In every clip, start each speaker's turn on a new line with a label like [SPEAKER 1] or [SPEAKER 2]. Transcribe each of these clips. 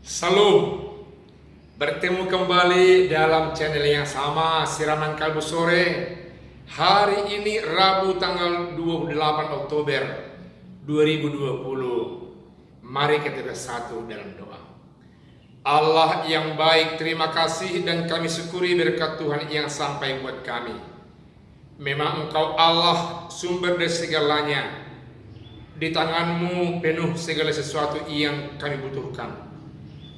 [SPEAKER 1] Salam, bertemu kembali dalam channel yang sama, Siraman Kalbu Sore. Hari ini Rabu tanggal 28 Oktober 2020. Mari kita bersatu dalam doa. Allah yang baik, terima kasih dan kami syukuri berkat Tuhan yang sampai buat kami. Memang Engkau Allah sumber dari segalanya. Di tangan-Mu penuh segala sesuatu yang kami butuhkan.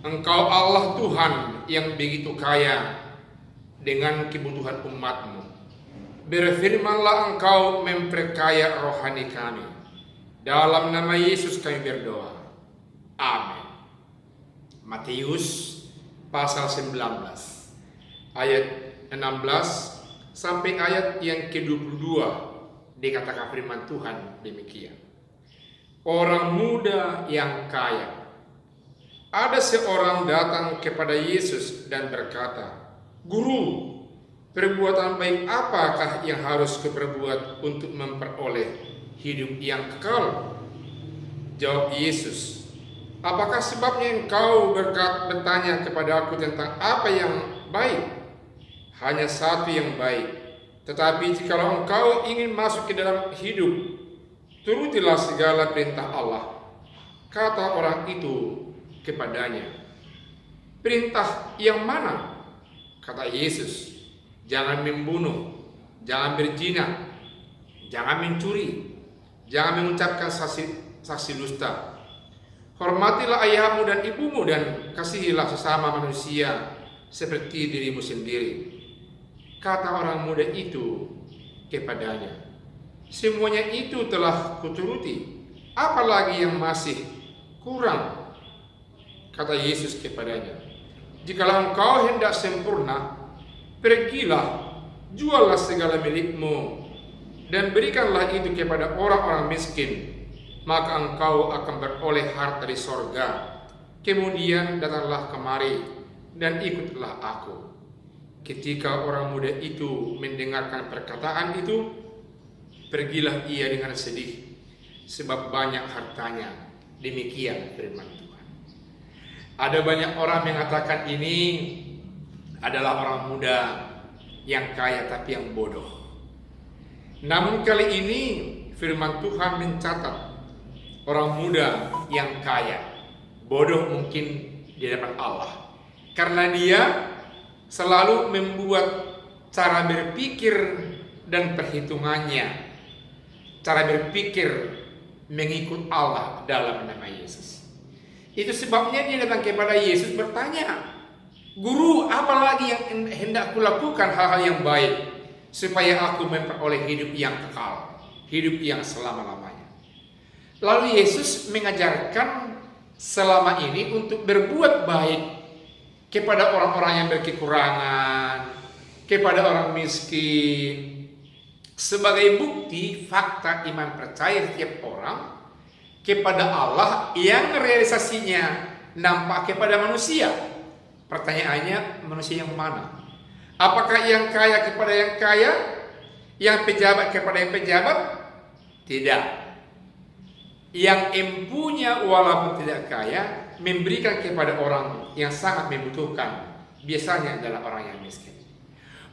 [SPEAKER 1] Engkau Allah Tuhan yang begitu kaya dengan kebutuhan umat-Mu. Berfirmanlah Engkau memperkaya rohani kami. Dalam nama Yesus kami berdoa. Amin. Matius pasal 19 ayat 16 sampai ayat yang ke-22 dikatakan firman Tuhan demikian. Orang muda yang kaya. Ada seorang datang kepada Yesus dan berkata, "Guru, perbuatan baik apakah yang harus kuperbuat untuk memperoleh hidup yang kekal?" Jawab Yesus, "Apakah sebabnya engkau bertanya kepada aku tentang apa yang baik? Hanya satu yang baik. Tetapi jikalau engkau ingin masuk ke dalam hidup, turutilah segala perintah Allah." Kata orang itu kepadanya, "Perintah yang mana?" Kata Yesus, "Jangan membunuh, jangan berzina, jangan mencuri, jangan mengucapkan saksi dusta. Hormatilah ayahmu dan ibumu dan kasihilah sesama manusia seperti dirimu sendiri." Kata orang muda itu kepadanya, "Semuanya itu telah kuturuti, apalagi yang masih kurang?" Kata Yesus kepadanya, "Jikalau engkau hendak sempurna, pergilah, juallah segala milikmu, dan berikanlah itu kepada orang-orang miskin, maka engkau akan beroleh harta di sorga. Kemudian datanglah kemari, dan ikutlah aku." Ketika orang muda itu mendengarkan perkataan itu, pergilah ia dengan sedih, sebab banyak hartanya. Demikian firman Tuhan. Ada banyak orang mengatakan ini adalah orang muda yang kaya tapi yang bodoh. Namun kali ini firman Tuhan mencatat orang muda yang kaya, bodoh mungkin di depan Allah. Karena dia selalu membuat cara berpikir dan perhitungannya, cara berpikir mengikut Allah dalam nama Yesus. Itu sebabnya dia datang kepada Yesus bertanya, "Guru, apalagi yang hendak kulakukan hal-hal yang baik supaya aku memperoleh hidup yang kekal, hidup yang selama-lamanya?" Lalu Yesus mengajarkan selama ini untuk berbuat baik kepada orang-orang yang berkekurangan, kepada orang miskin, sebagai bukti fakta iman percaya setiap orang kepada Allah yang realisasinya nampak kepada manusia. Pertanyaannya, manusia yang mana? Apakah yang kaya kepada yang kaya? Yang pejabat kepada yang pejabat? Tidak. Yang empunya walaupun tidak kaya memberikan kepada orang yang sangat membutuhkan. Biasanya adalah orang yang miskin.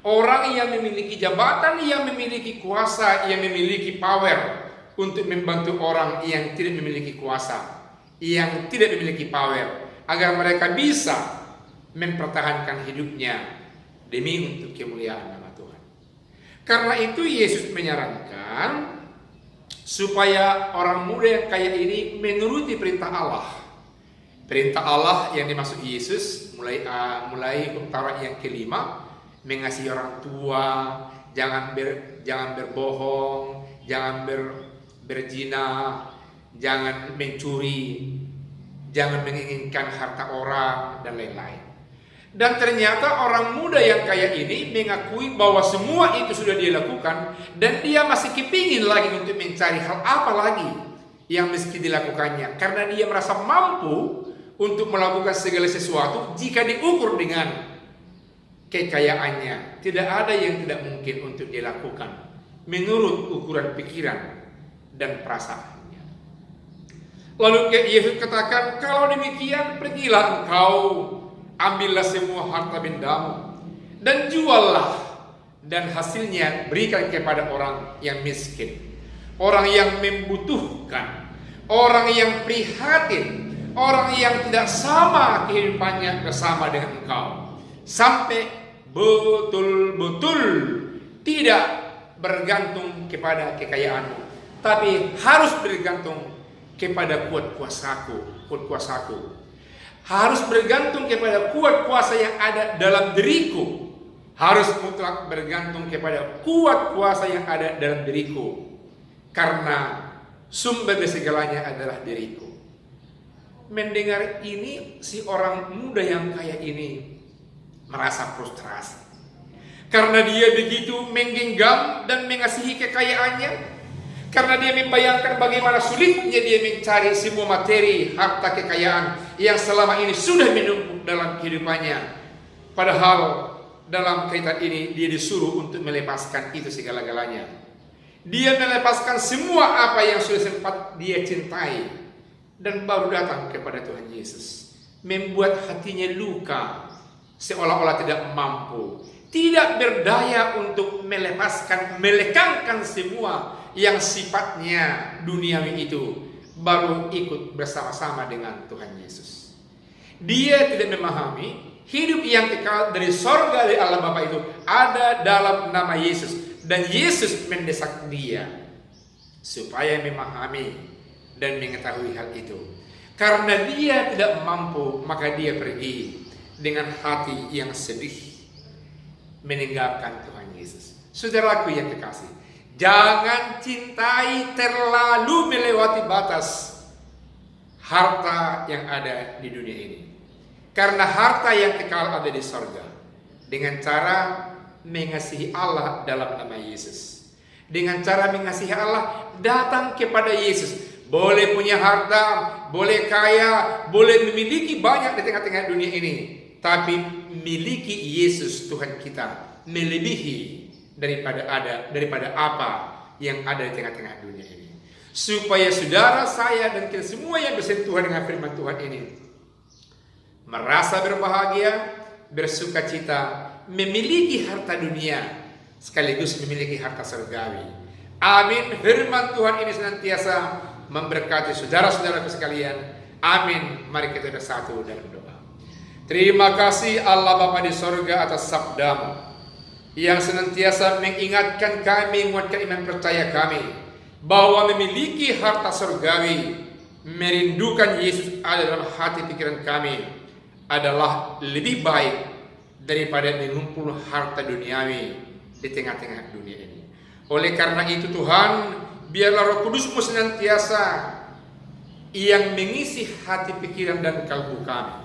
[SPEAKER 1] Orang yang memiliki jabatan, yang memiliki kuasa, yang memiliki power untuk membantu orang yang tidak memiliki kuasa, yang tidak memiliki power, agar mereka bisa mempertahankan hidupnya demi untuk kemuliaan nama Tuhan. Karena itu Yesus menyarankan supaya orang muda yang kaya ini menuruti perintah Allah. Perintah Allah yang dimaksud Yesus mulai utara yang kelima, mengasihi orang tua, jangan berbohong, jangan berzina, jangan mencuri, jangan menginginkan harta orang, dan lain-lain. Dan ternyata orang muda yang kaya ini mengakui bahwa semua itu sudah dia lakukan, dan dia masih kepingin lagi untuk mencari hal apa lagi yang mesti dilakukannya, karena dia merasa mampu untuk melakukan segala sesuatu jika diukur dengan kekayaannya. Tidak ada yang tidak mungkin untuk dilakukan menurut ukuran pikiran dan perasaannya. Lalu Yesus katakan, kalau demikian pergilah engkau, ambillah semua harta bendamu dan juallah, dan hasilnya berikan kepada orang yang miskin, orang yang membutuhkan, orang yang prihatin, orang yang tidak sama kehidupannya bersama dengan engkau, sampai betul-betul tidak bergantung kepada kekayaanmu, tapi harus bergantung kepada kuat kuasaku. Harus bergantung kepada kuat kuasa yang ada dalam diriku. Harus mutlak bergantung kepada kuat kuasa yang ada dalam diriku. Karena sumber dari segalanya adalah diriku. Mendengar ini, si orang muda yang kaya ini merasa frustrasi. Karena dia begitu menggenggam dan mengasihi kekayaannya. Karena dia membayangkan bagaimana sulitnya dia mencari semua materi, harta kekayaan yang selama ini sudah menumpuk dalam kehidupannya. Padahal dalam kaitan ini dia disuruh untuk melepaskan itu segala-galanya. Dia melepaskan semua apa yang sudah sempat dia cintai dan baru datang kepada Tuhan Yesus. Membuat hatinya luka, seolah-olah tidak mampu, tidak berdaya untuk melepaskan, melekangkan semua yang sifatnya duniawi itu, baru ikut bersama-sama dengan Tuhan Yesus. Dia tidak memahami hidup yang kekal dari sorga dari Allah Bapa itu ada dalam nama Yesus, dan Yesus mendesak dia supaya memahami dan mengetahui hal itu. Karena dia tidak mampu, maka dia pergi dengan hati yang sedih meninggalkan Tuhan Yesus. Saudaraku yang kekasih, jangan cintai terlalu melewati batas harta yang ada di dunia ini. Karena harta yang kekal ada di sorga. Dengan cara mengasihi Allah dalam nama Yesus. Dengan cara mengasihi Allah, datang kepada Yesus. Boleh punya harta, boleh kaya, boleh memiliki banyak di tengah-tengah dunia ini. Tapi miliki Yesus Tuhan kita melebihi daripada apa yang ada di tengah-tengah dunia ini. Supaya saudara, saya, dan kita semua yang bersentuhan dengan firman Tuhan ini merasa berbahagia, bersuka cita, memiliki harta dunia sekaligus memiliki harta surgawi. Amin. Firman Tuhan ini senantiasa memberkati saudara-saudaraku sekalian. Amin. Mari kita bersatu dalam doa. Terima kasih Allah Bapa di sorga atas sabdamu yang senantiasa mengingatkan kami, menguatkan iman percaya kami bahwa memiliki harta surgawi, merindukan Yesus ada dalam hati pikiran kami adalah lebih baik daripada mengumpul harta duniawi di tengah-tengah dunia ini. Oleh karena itu Tuhan, biarlah Roh Kudus-Mu senantiasa yang mengisi hati pikiran dan kalbu kami,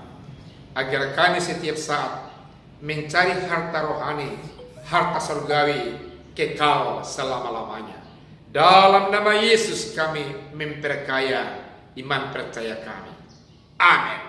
[SPEAKER 1] agar kami setiap saat mencari harta rohani, harta surgawi kekal selama-lamanya. Dalam nama Yesus kami memperkaya iman percaya kami. Amin.